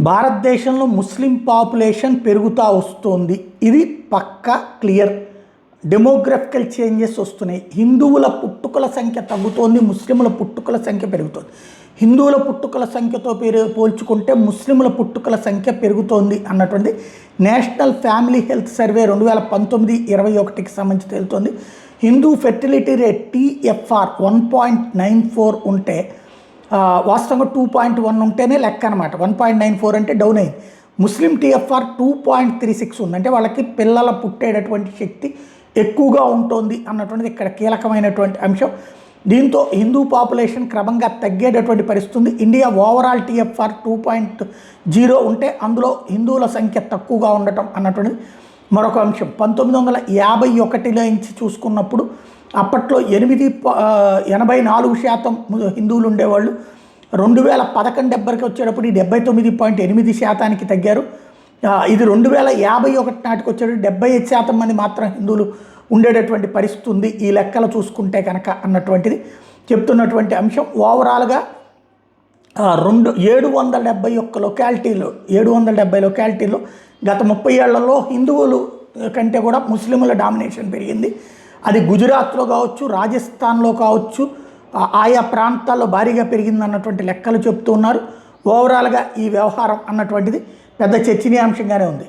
భారతదేశంలో ముస్లిం పాపులేషన్ పెరుగుతూ వస్తుంది. ఇది పక్కా క్లియర్. డెమోగ్రఫికల్ చేంజెస్ వస్తున్నాయి. హిందువుల పుట్టుకల సంఖ్య తగ్గుతోంది, ముస్లింల పుట్టుకల సంఖ్య పెరుగుతోంది. హిందువుల పుట్టుకల సంఖ్యతో పోల్చుకుంటే ముస్లింల పుట్టుకల సంఖ్య పెరుగుతోంది అన్నటువంటి నేషనల్ ఫ్యామిలీ హెల్త్ సర్వే 2019-21కి సంబంధించి తెలుస్తోంది. హిందూ ఫెర్టిలిటీ రేట్ TFR 1.94 ఉంటే వాస్తవంగా 2.1 ఉంటేనే లెక్క అనమాట. 1.94 అంటే డౌన్ అయింది. ముస్లిం TFR 2.36 ఉంది, అంటే వాళ్ళకి పిల్లల పుట్టేటటువంటి శక్తి ఎక్కువగా ఉంటుంది అన్నటువంటిది ఇక్కడ కీలకమైనటువంటి అంశం. దీంతో హిందూ పాపులేషన్ క్రమంగా తగ్గేటటువంటి పరిస్థితి ఉంది. ఇండియా ఓవరాల్ TFR 2.0 ఉంటే అందులో హిందువుల సంఖ్య తక్కువగా ఉండటం అన్నటువంటిది మరొక అంశం. 1951లో నుంచి చూసుకున్నప్పుడు అప్పట్లో 84% హిందువులు ఉండేవాళ్ళు. 2011-70కి వచ్చేటప్పుడు 79.8% తగ్గారు. ఇది 2051 నాటికి వచ్చేటప్పుడు 75% మంది మాత్రం హిందువులు ఉండేటటువంటి పరిస్థితి ఉంది ఈ లెక్కలు చూసుకుంటే కనుక అన్నటువంటిది చెప్తున్నటువంటి అంశం. ఓవరాల్గా 771 లొకాలిటీలో గత 30 ఏళ్లలో హిందువులు కంటే కూడా ముస్లింల డామినేషన్ పెరిగింది. అది గుజరాత్లో కావచ్చు, రాజస్థాన్లో కావచ్చు, ఆయా ప్రాంతాల్లో భారీగా పెరిగింది అన్నటువంటి లెక్కలు చెప్తున్నారు. ఓవరాల్గా ఈ వ్యవహారం అన్నటువంటిది పెద్ద చర్చనీయాంశంగానే ఉంది.